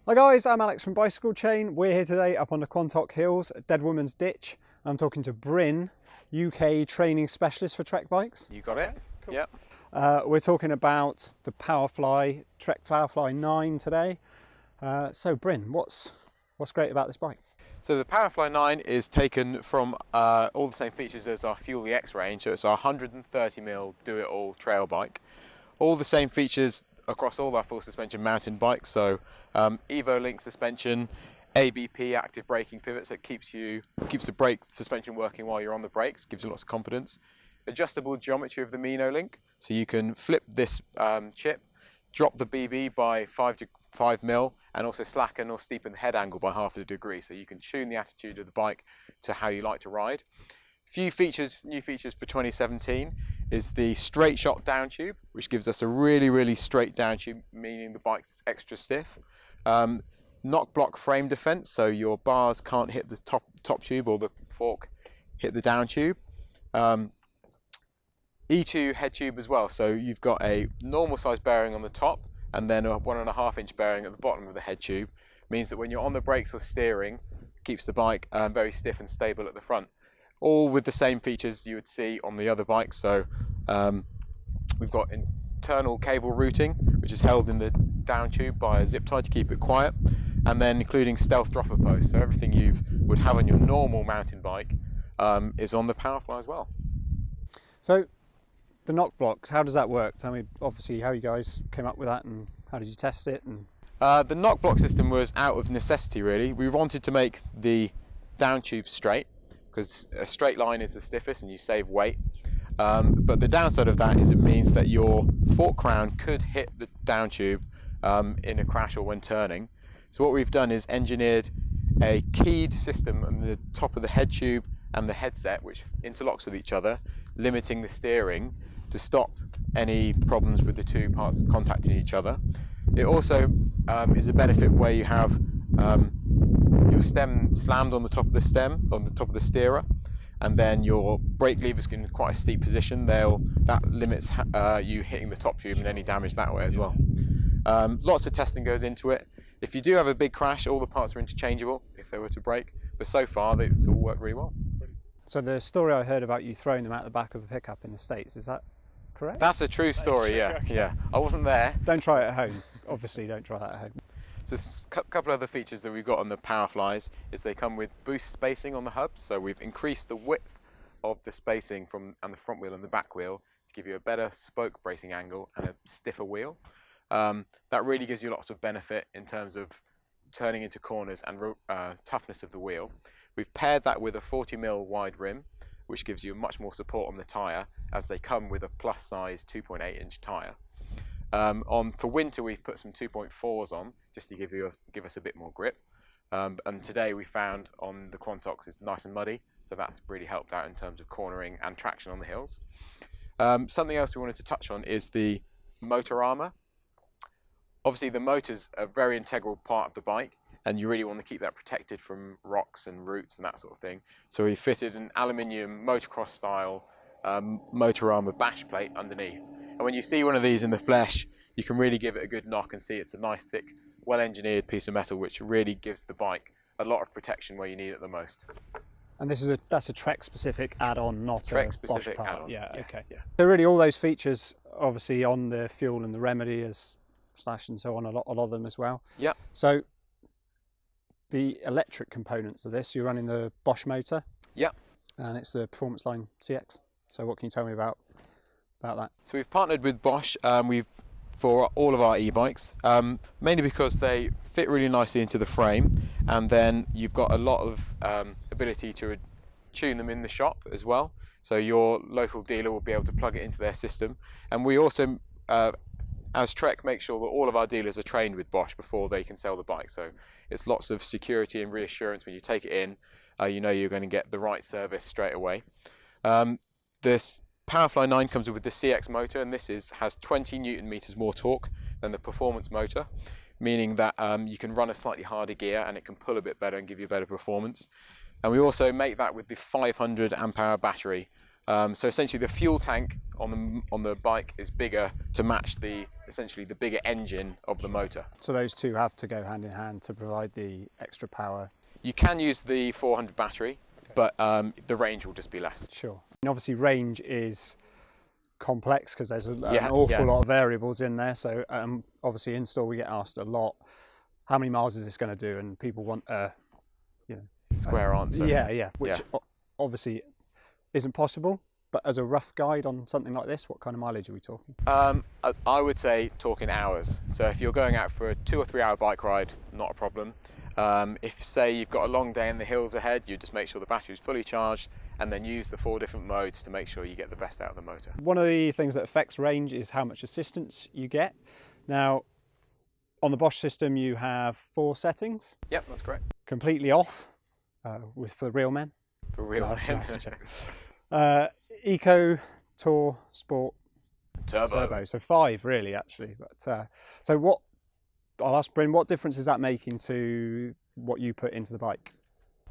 Hi guys, I'm Alex from Bicycle Chain. We're here today up on the Quantock Hills at Dead Woman's Ditch. I'm talking to Bryn, UK training specialist for Trek bikes. You got it? Cool. Yep. We're talking about the Powerfly, Trek Powerfly 9 today. So Bryn, what's great about this bike? So the Powerfly 9 is taken from all the same features as our Fuel the X range. So it's our 130mm do-it-all trail bike. All the same features across all our full suspension mountain bikes. So Evo Link suspension, ABP active braking pivots that keeps the brake suspension working while you're on the brakes, gives you lots of confidence. Adjustable geometry of the Mino Link, so you can flip this chip, drop the BB by 5 mil, and also slacken or steepen the head angle by half a degree, so you can tune the attitude of the bike to how you like to ride. New features for 2017 is the straight shot down tube, which gives us a really straight down tube, meaning the bike's extra stiff. Knock block frame defense, so your bars can't hit the top tube or the fork hit the down tube. E2 head tube as well, so you've got a normal size bearing on the top and then a 1.5 inch bearing at the bottom of the head tube. Means that when you're on the brakes or steering, keeps the bike very stiff and stable at the front. All with the same features you would see on the other bikes. So we've got internal cable routing, which is held in the down tube by a zip tie to keep it quiet, and then including stealth dropper posts. So everything you would have on your normal mountain bike is on the Powerfly as well. So the knock blocks, how does that work? Tell me obviously how you guys came up with that and how did you test it? And the knock block system was out of necessity really. We wanted to make the down tube straight, because a straight line is the stiffest and you save weight. But the downside of that is it means that your fork crown could hit the down tube in a crash or when turning. So what we've done is engineered a keyed system on the top of the head tube and the headset, which interlocks with each other, limiting the steering to stop any problems with the two parts contacting each other. It also is a benefit where you have your stem slammed on the top of the stem, on the top of the steerer, and then your brake levers in quite a steep position. That limits you hitting the top tube and any damage that way as well. Lots of testing goes into it. If you do have a big crash, all the parts are interchangeable if they were to break, but so far it's all worked really well. so the story I heard about you throwing them out the back of a pickup in the States, is that correct? That's a true story, yeah. Okay. Yeah. I wasn't there. Don't try it at home. Obviously don't try that at home. So a couple other features that we've got on the Powerflies is they come with boost spacing on the hubs, so we've increased the width of the spacing from the front wheel and the back wheel to give you a better spoke bracing angle and a stiffer wheel. That really gives you lots of benefit in terms of turning into corners and toughness of the wheel. We've paired that with a 40mm wide rim, which gives you much more support on the tyre, as they come with a plus size 2.8 inch tyre. For winter we've put some 2.4s on just to give us a bit more grip, and today we found on the Quantocks it's nice and muddy, so that's really helped out in terms of cornering and traction on the hills. Something else we wanted to touch on is the motor armour. Obviously the motor's a very integral part of the bike and you really want to keep that protected from rocks and roots and that sort of thing, so we fitted an aluminium motocross style motor armour bash plate underneath. And when you see one of these in the flesh, you can really give it a good knock and see it's a nice, thick, well-engineered piece of metal, which really gives the bike a lot of protection where you need it the most. And that's a Trek-specific add-on, not a Bosch part. Add-on. Yeah, Yes, okay. yeah. So really, all those features, obviously, on the Fuel and the Remedy, as Slash and so on, a lot of them as well. Yeah. So the electric components of this, you're running the Bosch motor. Yeah. And it's the Performance Line CX. So what can you tell me about that? So we've partnered with Bosch for all of our e-bikes, mainly because they fit really nicely into the frame, and then you've got a lot of ability to tune them in the shop as well. So your local dealer will be able to plug it into their system, and we also, as Trek, make sure that all of our dealers are trained with Bosch before they can sell the bike. So it's lots of security and reassurance when you take it in. You know you're going to get the right service straight away. This Powerfly 9 comes with the CX motor, and this has 20 Newton meters more torque than the performance motor, meaning that you can run a slightly harder gear and it can pull a bit better and give you better performance. And we also make that with the 500 amp hour battery, So essentially the fuel tank on the bike is bigger to match essentially the bigger engine of the motor. So those two have to go hand in hand to provide the extra power. You can use the 400 battery, but the range will just be less. Sure. And obviously range is complex because there's an awful lot of variables in there. So obviously in store we get asked a lot, how many miles is this going to do? And people want a square answer. Which obviously isn't possible. But as a rough guide on something like this, what kind of mileage are we talking? I would say talking hours. So if you're going out for a 2 or 3 hour bike ride, not a problem. If say you've got a long day in the hills ahead, you just make sure the battery is fully charged and then use the 4 different modes to make sure you get the best out of the motor. One of the things that affects range is how much assistance you get. Now, on the Bosch system, you have 4 settings. Yep, that's correct. Completely off, for real men. For real men. That's a joke. Eco, Tour, Sport, Turbo. So 5 really, actually. But I'll ask Bryn, what difference is that making to what you put into the bike?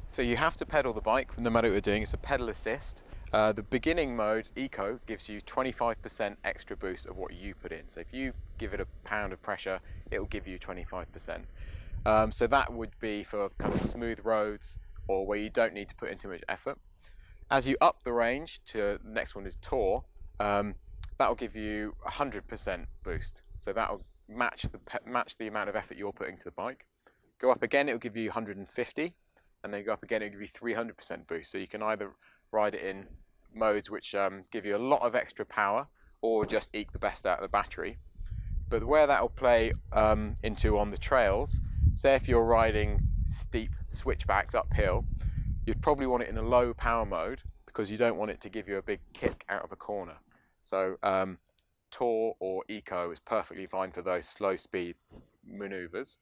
So you have to pedal the bike no matter what you're doing. It's a pedal assist. The beginning mode, Eco, gives you 25% extra boost of what you put in. So if you give it a pound of pressure, it'll give you 25%. So that would be for kind of smooth roads or where you don't need to put in too much effort. As you up the range to the next one is Tour, that'll give you 100% boost. So that'll match the amount of effort you're putting to the bike. Go up again, it'll give you 150, and then go up again, it'll give you 300% boost. So you can either ride it in modes which give you a lot of extra power, or just eke the best out of the battery. But where that'll play into on the trails, say if you're riding steep switchbacks uphill, you'd probably want it in a low power mode because you don't want it to give you a big kick out of a corner. So Tour or Eco is perfectly fine for those slow speed maneuvers.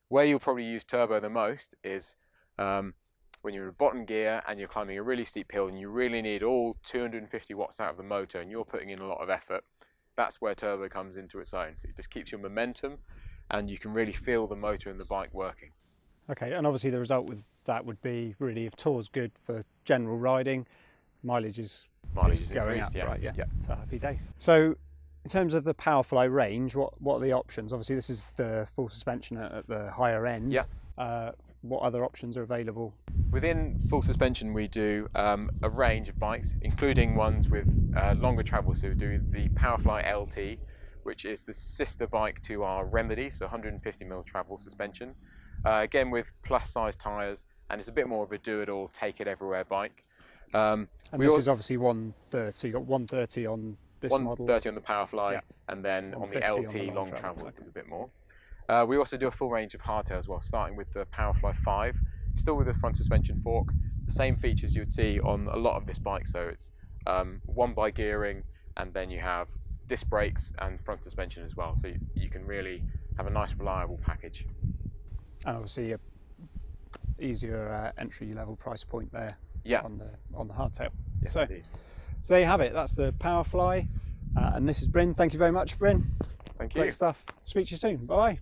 Where you'll probably use turbo the most is when you're in bottom gear and you're climbing a really steep hill and you really need all 250 watts out of the motor and you're putting in a lot of effort. That's where turbo comes into its own. It just keeps your momentum and you can really feel the motor and the bike working. Okay, and obviously the result with that would be really, if Tour's good for general riding, mileage is going up, right? Yeah. So happy days. So in terms of the Powerfly range, what are the options? Obviously this is the full suspension at the higher end. Yeah. What other options are available? Within full suspension we do a range of bikes, including ones with longer travel. So we do the Powerfly LT, which is the sister bike to our Remedy, so 150mm travel suspension. Again with plus size tyres, and it's a bit more of a do-it-all, take-it-everywhere bike. And this is obviously 130, you got 130 on this model. 130 on the Powerfly, and then on the LT long travel is a bit more. We also do a full range of hardtail as well, starting with the Powerfly 5, still with the front suspension fork, the same features you would see on a lot of this bike. So it's 1x gearing, and then you have disc brakes and front suspension as well. So you can really have a nice reliable package. And obviously a easier entry level price point there. Yeah. On the hardtail. Yes, indeed. So there you have it. That's the Powerfly, and this is Bryn. Thank you very much, Bryn. Thank you. Great stuff. Speak to you soon. Bye.